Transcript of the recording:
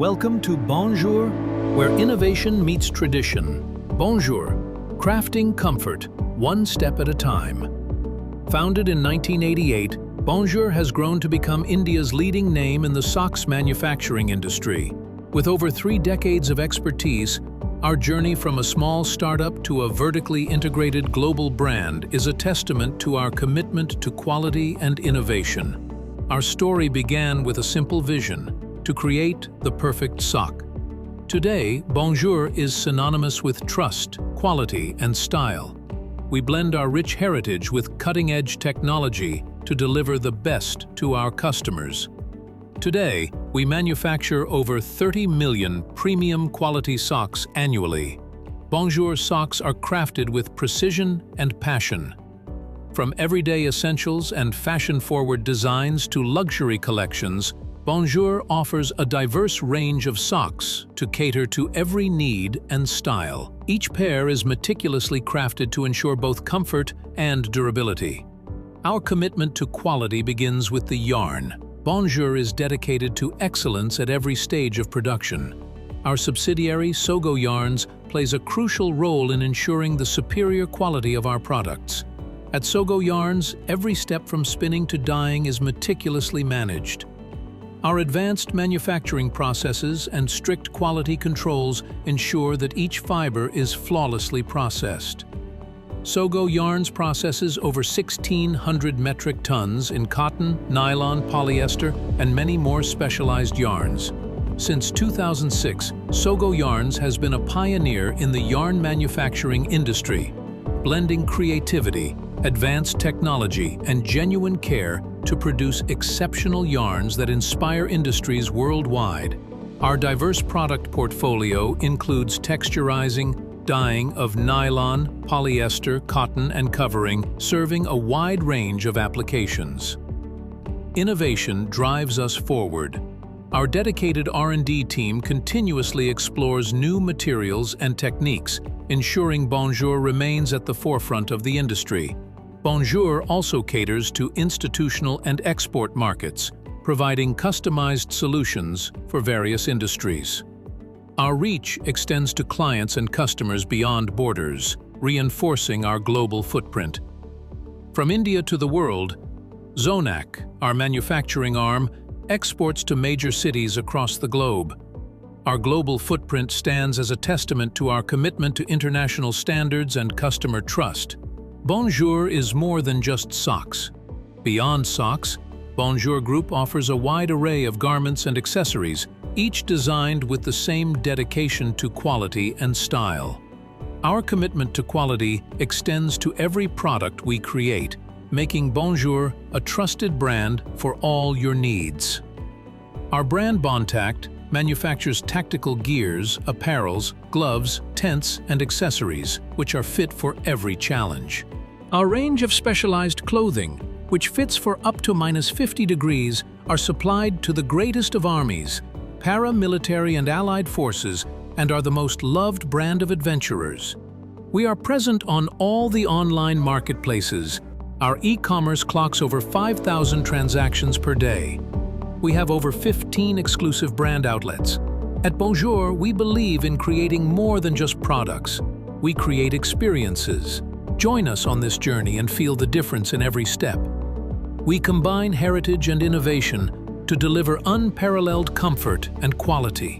Welcome to Bonjour, where innovation meets tradition. Bonjour, crafting comfort, one step at a time. Founded in 1988, Bonjour has grown to become India's leading name in the socks manufacturing industry. With over 3 decades of expertise, our journey from a small startup to a vertically integrated global brand is a testament to our commitment to quality and innovation. Our story began with a simple vision: to create the perfect sock. Today, Bonjour is synonymous with trust, quality, and style. We blend our rich heritage with cutting-edge technology to deliver the best to our customers. Today, we manufacture over 30 million premium quality socks annually. Bonjour socks are crafted with precision and passion. From everyday essentials and fashion-forward designs to luxury collections, Bonjour offers a diverse range of socks to cater to every need and style. Each pair is meticulously crafted to ensure both comfort and durability. Our commitment to quality begins with the yarn. Bonjour is dedicated to excellence at every stage of production. Our subsidiary, Sogo Yarns, plays a crucial role in ensuring the superior quality of our products. At Sogo Yarns, every step from spinning to dyeing is meticulously managed. Our advanced manufacturing processes and strict quality controls ensure that each fiber is flawlessly processed. Sogo Yarns processes over 1,600 metric tons in cotton, nylon, polyester, and many more specialized yarns. Since 2006, Sogo Yarns has been a pioneer in the yarn manufacturing industry, blending creativity, advanced technology, and genuine care to produce exceptional yarns that inspire industries worldwide. Our diverse product portfolio includes texturizing, dyeing of nylon, polyester, cotton, and covering, serving a wide range of applications. Innovation drives us forward. Our dedicated R&D team continuously explores new materials and techniques, ensuring Bonjour remains at the forefront of the industry. Bonjour also caters to institutional and export markets, providing customized solutions for various industries. Our reach extends to clients and customers beyond borders, reinforcing our global footprint. From India to the world, Zonac, our manufacturing arm, exports to major cities across the globe. Our global footprint stands as a testament to our commitment to international standards and customer trust. Bonjour is more than just socks. Beyond socks, Bonjour Group offers a wide array of garments and accessories, each designed with the same dedication to quality and style. Our commitment to quality extends to every product we create, making Bonjour a trusted brand for all your needs. Our brand Bontact manufactures tactical gears, apparels, gloves, tents, and accessories, which are fit for every challenge. Our range of specialized clothing, which fits for up to -50 degrees, are supplied to the greatest of armies, paramilitary and allied forces, and are the most loved brand of adventurers. We are present on all the online marketplaces. Our e-commerce clocks over 5,000 transactions per day. We have over 15 exclusive brand outlets. At Bonjour, we believe in creating more than just products. We create experiences. Join us on this journey and feel the difference in every step. We combine heritage and innovation to deliver unparalleled comfort and quality.